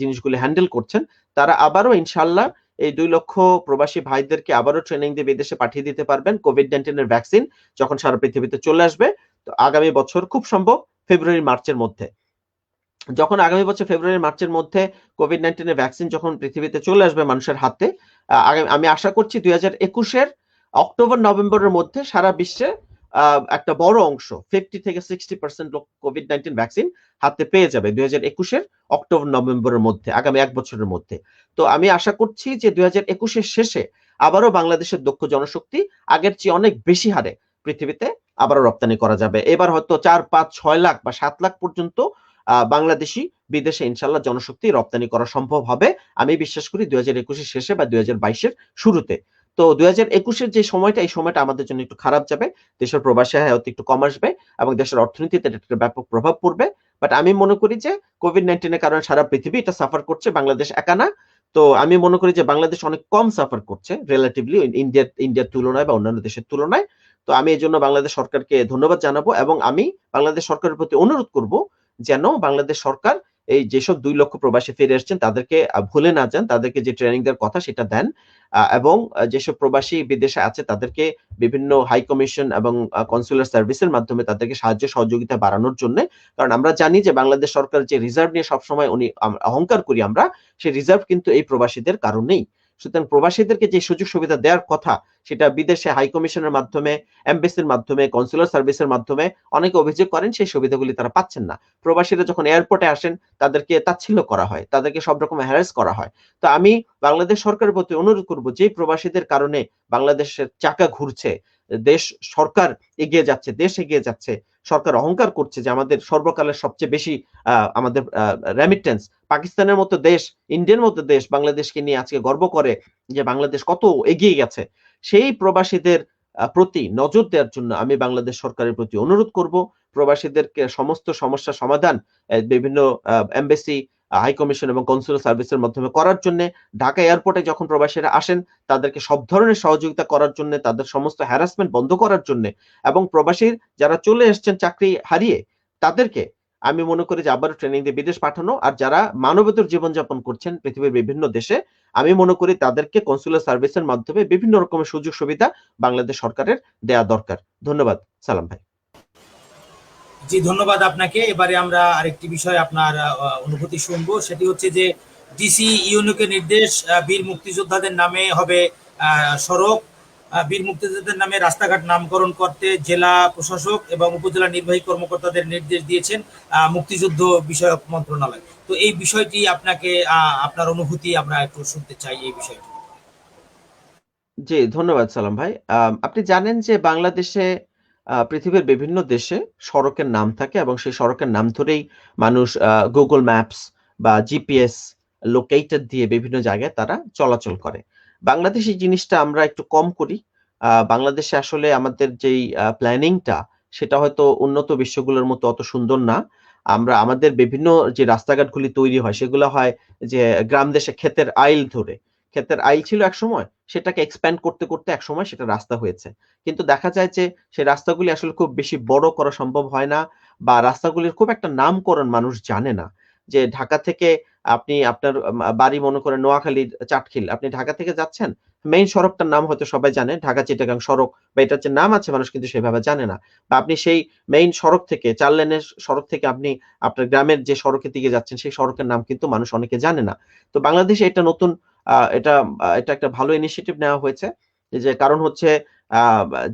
জিনিসগুলি হ্যান্ডেল করছেন তারা আবারও ইনশাআল্লাহ এই 2 লক্ষ প্রবাসী ভাইদেরকে আবারও ট্রেনিং দিয়ে বিদেশে পাঠিয়ে দিতে পারবেন। কোভিড-19 এর ভ্যাকসিন যখন সারা পৃথিবীতে চলে আসবে, তো আগামী বছর খুব সম্ভব ফেব্রুয়ারি মার্চের মধ্যে, যখন আগামী বছর ফেব্রুয়ারি মার্চের মধ্যে কোভিড-19 এর ভ্যাকসিন যখন পৃথিবীতে চলে আসবে মানুষের হাতে, আমি আশা করছি 2021 এর অক্টোবর নভেম্বরের মধ্যে সারা বিশ্বে একটা বড় অংশ 50 থেকে 60% লোক কোভিড-19 ভ্যাকসিন হাতে পেয়ে যাবে 2021-এর অক্টোবর নভেম্বরের মধ্যে, আগামী 1 বছরের মধ্যে। তো আমি আশা করছি যে 2021-এর শেষে আবারও বাংলাদেশের দক্ষ জনশক্তি আগের চেয়ে অনেক বেশি হারে পৃথিবীতে আবারও রপ্তানি করা যাবে। এবার হয়তো 4, 5, 6 লাখ বা 7 লাখ পর্যন্ত বাংলাদেশি বিদেশে ইনশাল্লাহ জনশক্তি রপ্তানি করা সম্ভব হবে। আমি বিশ্বাস করি 2021-এর শেষে বা 2022-এর শুরুতে। তো 2021-এর যে সময়টা, এই সময়টা আমাদের জন্য একটু খারাপ যাবে। দেশের প্রবাসী হয়তো একটু কম আসবে এবং দেশের অর্থনীতিতে একটা ব্যাপক প্রভাব পড়বে। বাট আমি মনে করি যে কোভিড-19 এর কারণে সারা পৃথিবী এটা সাফার করছে, বাংলাদেশ একা না। তো আমি মনে করি যে বাংলাদেশ অনেক কম সাফার করছে রিলেটিভলি ইন্ডিয়ার তুলনায় বা অন্যান্য দেশের তুলনায়। তো আমি এই জন্য বাংলাদেশ সরকারকে ধন্যবাদ জানাবো এবং আমি বাংলাদেশ সরকারের প্রতি অনুরোধ করব যেন বাংলাদেশ সরকার এই যেসব 2 লক্ষ প্রবাসী ফিরে এসেছেন তাদেরকে ভুলে না যান, তাদেরকে যে ট্রেনিং দেওয়ার কথা সেটা দেন। এবং যেসব প্রবাসী বিদেশে আছে তাদেরকে বিভিন্ন হাই কমিশন এবং কনসুলার সার্ভিসের মাধ্যমে তাদেরকে সাহায্য সহযোগিতা বাড়ানোর জন্য। কারণ আমরা জানি যে বাংলাদেশ সরকার যে রিজার্ভ নিয়ে সবসময় অহংকার করি আমরা, সেই রিজার্ভ কিন্তু এই প্রবাসীদের কারণেই। সুতরাং প্রবাসীদেরকে যে সুযোগ সুবিধা দেওয়ার কথা সেটা বিদেশে হাই কমিশনের মাধ্যমে, এমবেসির মাধ্যমে, কনসুলার সার্ভিসের মাধ্যমে অনেকে অভিযোগ করেন সেই সুবিধাগুলি তারা পাচ্ছেন না। প্রবাসীরা যখন এয়ারপোর্টে আসেন তাদেরকে তাচ্ছিল্য করা হয়, তাদেরকে সব রকম হ্যারাস করা হয়। তো আমি বাংলাদেশ সরকারের প্রতি অনুরোধ করব যে প্রবাসীদের কারণে বাংলাদেশের চাকা ঘুরছে, দেশ সরকার এগিয়ে যাচ্ছে, দেশ এগিয়ে যাচ্ছে, সরকার অহংকার করছে যে আমাদের সর্বকালের সবচেয়ে বেশি আমাদের রেমিটেন্স, পাকিস্তানের মতো দেশ, ইন্ডিয়ার মতো দেশ বাংলাদেশকে নিয়ে আজকে গর্ব করে যে বাংলাদেশ কত এগিয়ে গেছে। সেই প্রবাসীদের প্রতি নজর দেওয়ার জন্য আমি বাংলাদেশ সরকারের প্রতি অনুরোধ করব। প্রবাসীদেরকে সমস্ত সমস্যার সমাধান বিভিন্ন এমবেসি, হাই কমিশন এবং কনসুলার সার্ভিসের মাধ্যমে করার জন্য, ঢাকা এয়ারপোর্টে যখন প্রবাসীরা আসেন তাদেরকে সব ধরনের সহযোগিতা করার জন্য, তাদের সমস্ত হ্যারাসমেন্ট বন্ধ করার জন্য এবং প্রবাসীর যারা চলে এসেছেন চাকরি হারিয়ে তাদেরকে আমি মনে করি যে আবারও ট্রেনিং দিয়ে বিদেশ পাঠানো। আর যারা মানবেতর জীবনযাপন করছেন পৃথিবীর বিভিন্ন দেশে, আমি মনে করি তাদেরকে কনসুলার সার্ভিসের মাধ্যমে বিভিন্ন রকমের সুযোগ সুবিধা বাংলাদেশ সরকারের দেয়া দরকার। ধন্যবাদ সালাম ভাই। জি, ধন্যবাদ আপনাকে। এবারে আমরা আরেকটি বিষয় আপনার অনুভূতি শুনবো, সেটি হচ্ছে যে ডিসি ইউনুকে নির্দেশ, বীর মুক্তিযোদ্ধাদের নামে হবে সড়ক, বীর মুক্তিযোদ্ধাদের নামে রাস্তাঘাট নামকরণ করতে জেলা প্রশাসক এবং উপজেলা নির্বাহী কর্মকর্তাদের নির্দেশ দিয়েছেন মুক্তিযুদ্ধ বিষয়ক মন্ত্রণালয়। তো এই বিষয়টি আপনাকে আপনার অনুভূতি আমরা একটু শুনতে চাই এই বিষয়টি। জি, ধন্যবাদ সালাম ভাই। আপনি জানেন যে বাংলাদেশে পৃথিবীর বিভিন্ন দেশে সড়কের নাম থাকে এবং সেই সড়কের নাম ধরেই মানুষ Google ম্যাপস বা জিপিএস লোকেটর দিয়ে বিভিন্ন জায়গায় তারা চলাচল করে। বাংলাদেশে এই জিনিসটা আমরা একটু কম করি। বাংলাদেশে আসলে আমাদের যেই প্ল্যানিংটা সেটা হয়তো উন্নত বিশ্বগুলোর মতো অত সুন্দর না। আমরা আমাদের বিভিন্ন যে রাস্তাঘাটগুলি তৈরি হয় সেগুলো হয় যে গ্রাম দেশে ক্ষেতের আইল ধরে। ক্ষেতের আইল ছিল একসময়, সেটাকে এক্সপ্যান্ড করতে, করতে একসময় সেটা রাস্তা হয়েছে। কিন্তু দেখা যায় যে সেই রাস্তাগুলি আসলে খুব বেশি বড় করা সম্ভব হয় না বা রাস্তাগুলির খুব একটা নামকরণ মানুষ জানে না। যে ঢাকা থেকে আপনি আপনার বাড়ি মনে করেন নোয়াখালীর চাটখিল। আপনি ঢাকা থেকে যাচ্ছেন, মেইন সড়কটার নাম হয়তো সবাই জানে, ঢাকা-চিটাগাং সড়ক বা এটার যে নাম আছে মানুষ কিন্তু সেভাবে জানে না। বা আপনি সেই মেইন সড়ক থেকে ৪ লেনের সড়ক থেকে আপনি আপনার গ্রামের যে সড়কের দিকে যাচ্ছেন সেই সড়কের নাম কিন্তু মানুষ অনেকে জানে না। তো বাংলাদেশে এটা নতুন এটা একটা ভালো ইনিশিয়েটিভ নেওয়া হয়েছে। যে কারণ হচ্ছে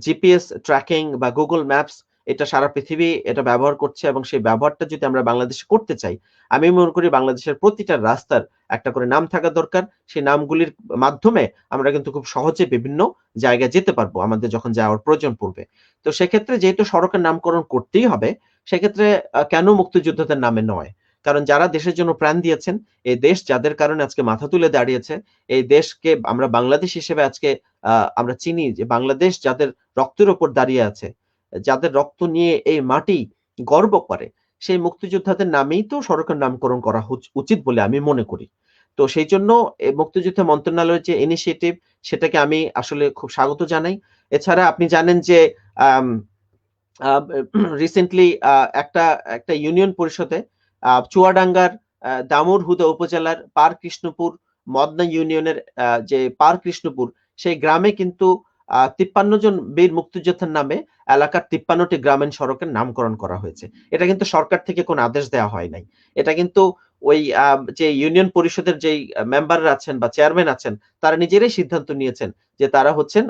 জিপিএস ট্র্যাকিং বা Google ম্যাপস এটা সারা পৃথিবী এটা ব্যবহার করছে এবং সেই ব্যবহারটা যদি আমরা বাংলাদেশে করতে চাই, আমি মনে করি বাংলাদেশের প্রতিটা রাস্তার একটা করে নাম থাকা দরকার। সেই নামগুলির মাধ্যমে আমরা কিন্তু খুব সহজে বিভিন্ন জায়গায় যেতে পারবো আমাদের যখন যাওয়ার প্রয়োজন পড়বে। তো সেক্ষেত্রে যেহেতু সড়কের নামকরণ করতেই হবে, সেক্ষেত্রে কেন মুক্তিযোদ্ধাদের নামে নয়? কারণ যারা দেশের জন্য প্রাণ দিয়েছেন, এই দেশ যাদের কারণে আজকে মাথা তুলে দাঁড়িয়েছে, এই দেশকে আমরা বাংলাদেশ হিসেবে আজকে আমরা চিনি যে বাংলাদেশ যাদের রক্তের উপর দাঁড়িয়ে আছে, যাদের রক্ত নিয়ে এই মাটি গর্ব করে, সেই মুক্তিযোদ্ধাদের নামেই তো সড়কের নামকরণ করা উচিত বলে আমি মনে করি। তো সেই জন্য এই মুক্তিযুদ্ধ মন্ত্রণালয়ের যে ইনিশিয়েটিভ সেটাকে আমি আসলে খুব স্বাগত জানাই। এছাড়া আপনি জানেন যে আম রিসেন্টলি একটা একটা ইউনিয়ন পরিষদে চুয়াডাঙ্গার দামুড়হুদা উপজেলার পার কৃষ্ণপুর মদনা ইউনিয়নের যে পার কৃষ্ণপুর সেই গ্রামে কিন্তু ৫৩ জন বীর মুক্তিযোদ্ধার নামে এলাকার ৫৩টি গ্রামীণ সড়কের নামকরণ করা হয়েছে। এটা কিন্তু সরকার থেকে কোনো আদেশ দেওয়া হয় নাই। এটা কিন্তু ওই যে ইউনিয়ন পরিষদের যেই মেম্বাররা আছেন বা চেয়ারম্যান আছেন, তারা নিজেরাই সিদ্ধান্ত নিয়েছেন যে তারা হচ্ছেন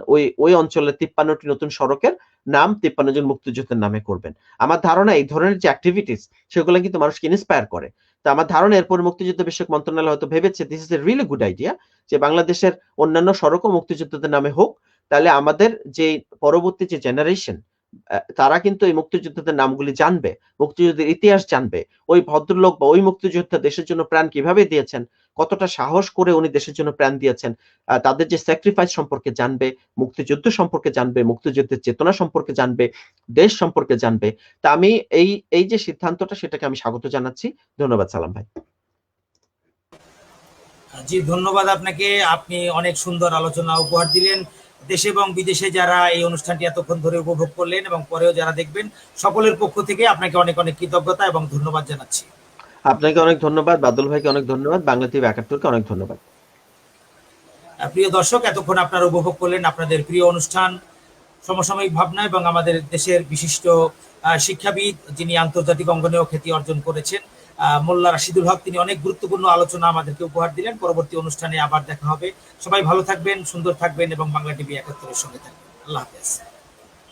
ওই অঞ্চলের 53টি নতুন সড়কের নাম 53 জন মুক্তিযোদ্ধার নামে করবেন। আমার ধারণা এই ধরনের যে অ্যাক্টিভিটিস সেগুলো কিন্তু মানুষকে ইন্সপায়ার করে। তো আমার ধারণা এরপর মুক্তিযুদ্ধ বিষয়ক মন্ত্রণালয় হয়তো ভেবেছে this is a really good idea যে বাংলাদেশের অন্যান্য সড়কও মুক্তিযোদ্ধাদের নামে হোক। তাহলে আমাদের যে পরবর্তী যে জেনারেশন তারা কিন্তু এই মুক্তিযোদ্ধাদের নামগুলি জানবে, মুক্তিযুদ্ধের ইতিহাস জানবে। ওই ভদ্রলোক বা ওই মুক্তিযোদ্ধা দেশের জন্য প্রাণ কিভাবে দিয়েছেন, কতটা সাহস করে উনি দেশের জন্য প্রাণ দিয়েছেন, তাদের যে স্যাক্রিফাইস সম্পর্কে জানবে, মুক্তিযুদ্ধ সম্পর্কে জানবে, মুক্তিযুদ্ধের চেতনা সম্পর্কে জানবে, দেশ সম্পর্কে জানবে। তা আমি এই যে সিদ্ধান্তটা সেটাকে আমি স্বাগত জানাচ্ছি। ধন্যবাদ সালাম ভাই। জি, ধন্যবাদ আপনাকে। আপনি অনেক সুন্দর আলোচনা উপহার দিলেন। দেশে এবং বিদেশে যারা এই অনুষ্ঠানটি এতক্ষণ ধরে উপভোগ করলেন এবং পরেও যারা দেখবেন, সকলের পক্ষ থেকে আপনাকে অনেক অনেক কৃতজ্ঞতা এবং ধন্যবাদ জানাচ্ছি। আপনাকে অনেক ধন্যবাদ, বাদল ভাইকে অনেক ধন্যবাদ, বাংলা টিভি ৭১কে অনেক ধন্যবাদ। প্রিয় দর্শক, এতক্ষণ আপনারা উপভোগ করলেন আপনাদের প্রিয় অনুষ্ঠান সমসাময়িক ভাবনা এবং আমাদের দেশের বিশিষ্ট শিক্ষাবিদ, যিনি আন্তর্জাতিক অঙ্গনেও খ্যাতি অর্জন করেছেন, মোল্লা রাশিদুল হক, তিনি অনেক গুরুত্বপূর্ণ আলোচনা আমাদেরকে উপহার দিলেন। পরবর্তী অনুষ্ঠানে আবার দেখা হবে। সবাই ভালো থাকবেন, সুন্দর থাকবেন এবং বাংলা টিভি ৭১-এর সঙ্গে থাকবেন। আল্লাহ হাফেজ।